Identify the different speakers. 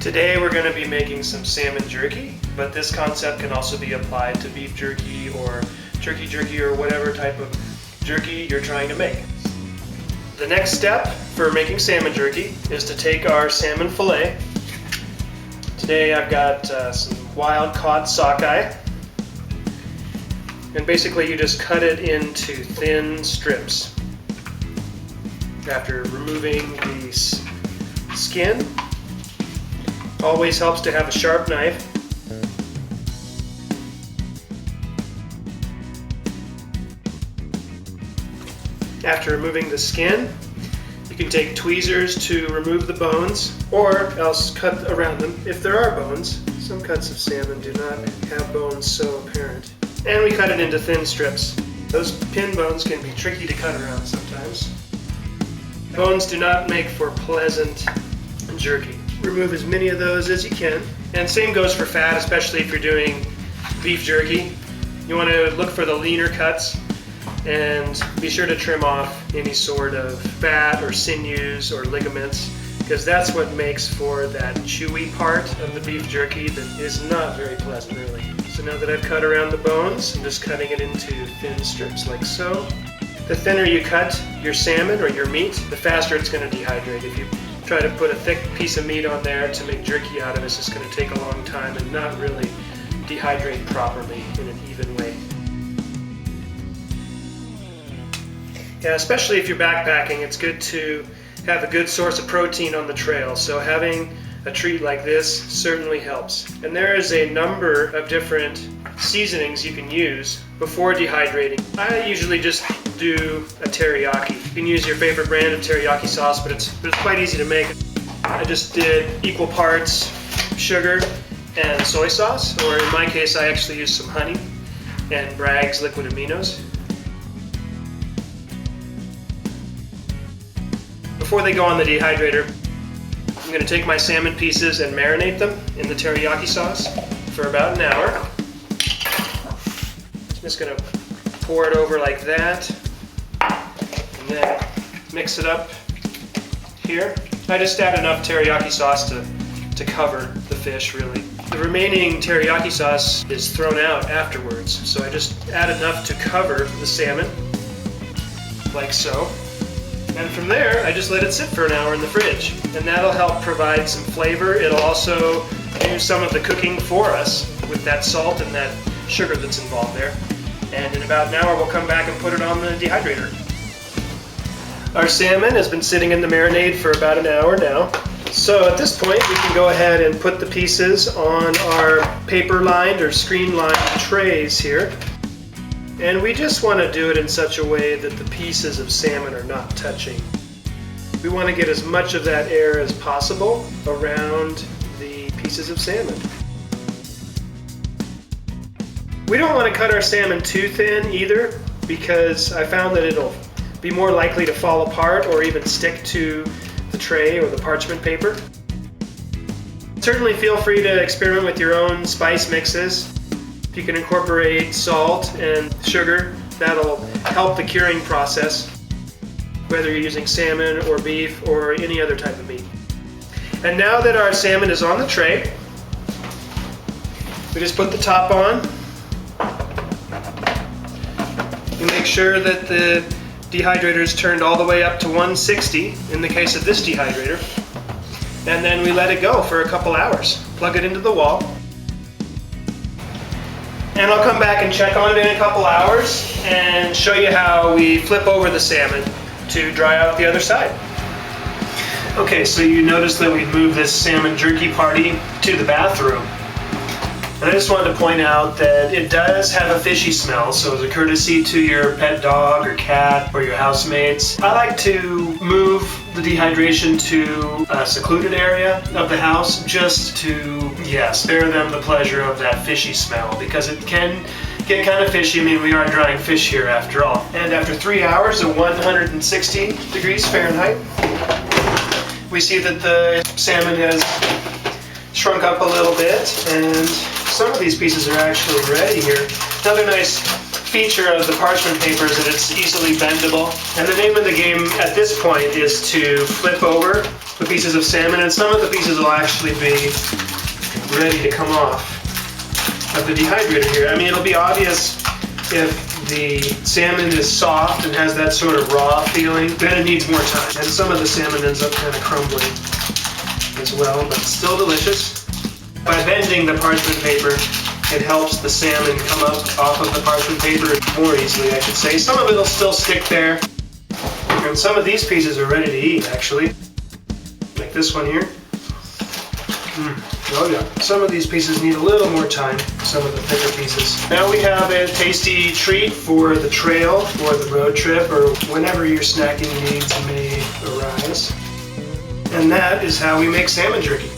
Speaker 1: Today we're going to be making some salmon jerky, but this concept can also be applied to beef jerky or turkey jerky or whatever type of jerky you're trying to make. The next step for making salmon jerky is to take our salmon fillet. Today I've got some wild caught sockeye, and basically you just cut it into thin strips. After removing the skin, always helps to have a sharp knife. After removing the skin, you can take tweezers to remove the bones, or else cut around them if there are bones. Some cuts of salmon do not have bones so apparent. And we cut it into thin strips. Those pin bones can be tricky to cut around sometimes. Bones do not make for pleasant jerky. Remove as many of those as you can. And same goes for fat, especially if you're doing beef jerky. You want to look for the leaner cuts and be sure to trim off any sort of fat or sinews or ligaments, because that's what makes for that chewy part of the beef jerky that is not very pleasant, really. So now that I've cut around the bones, I'm just cutting it into thin strips like so. The thinner you cut your salmon or your meat, the faster it's going to dehydrate. If you try to put a thick piece of meat on there to make jerky out of it, it's just going to take a long time and not really dehydrate properly in an even way. Yeah, especially if you're backpacking, it's good to have a good source of protein on the trail. So having a treat like this certainly helps. And there is a number of different seasonings you can use before dehydrating. I usually just do a teriyaki. You can use your favorite brand of teriyaki sauce, but it's quite easy to make. I just did equal parts sugar and soy sauce, or in my case I actually used some honey and Bragg's liquid aminos. Before they go on the dehydrator, I'm going to take my salmon pieces and marinate them in the teriyaki sauce for about an hour. I'm just going to pour it over like that, and then mix it up here. I just add enough teriyaki sauce to cover the fish, really. The remaining teriyaki sauce is thrown out afterwards, so I just add enough to cover the salmon, like so. And from there, I just let it sit for an hour in the fridge, and that'll help provide some flavor. It'll also do some of the cooking for us with that salt and that sugar that's involved there. And in about an hour, we'll come back and put it on the dehydrator. Our salmon has been sitting in the marinade for about an hour now. So at this point, we can go ahead and put the pieces on our paper-lined or screen-lined trays here. And we just want to do it in such a way that the pieces of salmon are not touching. We want to get as much of that air as possible around the pieces of salmon. We don't want to cut our salmon too thin either, because I found that it'll be more likely to fall apart or even stick to the tray or the parchment paper. Certainly feel free to experiment with your own spice mixes. If you can incorporate salt and sugar, that'll help the curing process, whether you're using salmon or beef or any other type of meat. And now that our salmon is on the tray, we just put the top on. You make sure that the dehydrator is turned all the way up to 160 in the case of this dehydrator. And then we let it go for a couple hours. Plug it into the wall. And I'll come back and check on it in a couple hours and show you how we flip over the salmon to dry out the other side. Okay, so you notice that we moved this salmon jerky party to the bathroom. And I just wanted to point out that it does have a fishy smell, so as a courtesy to your pet dog or cat or your housemates, I like to move the dehydration to a secluded area of the house just to, spare them the pleasure of that fishy smell, because it can get kind of fishy. I mean, we are drying fish here after all. And after 3 hours at 160 degrees Fahrenheit, we see that the salmon has shrunk up a little bit, and some of these pieces are actually ready here. Another nice feature of the parchment paper is that it's easily bendable. And the name of the game at this point is to flip over the pieces of salmon, and some of the pieces will actually be ready to come off of the dehydrator here. I mean, it'll be obvious if the salmon is soft and has that sort of raw feeling, then it needs more time. And some of the salmon ends up kind of crumbling as well, but still delicious. By bending the parchment paper, it helps the salmon come up off of the parchment paper more easily, I should say. Some of it will still stick there, and some of these pieces are ready to eat, actually. Like this one here. Oh yeah. Some of these pieces need a little more time, some of the thicker pieces. Now we have a tasty treat for the trail, or the road trip, or whenever your snacking needs may arise. And that is how we make salmon jerky.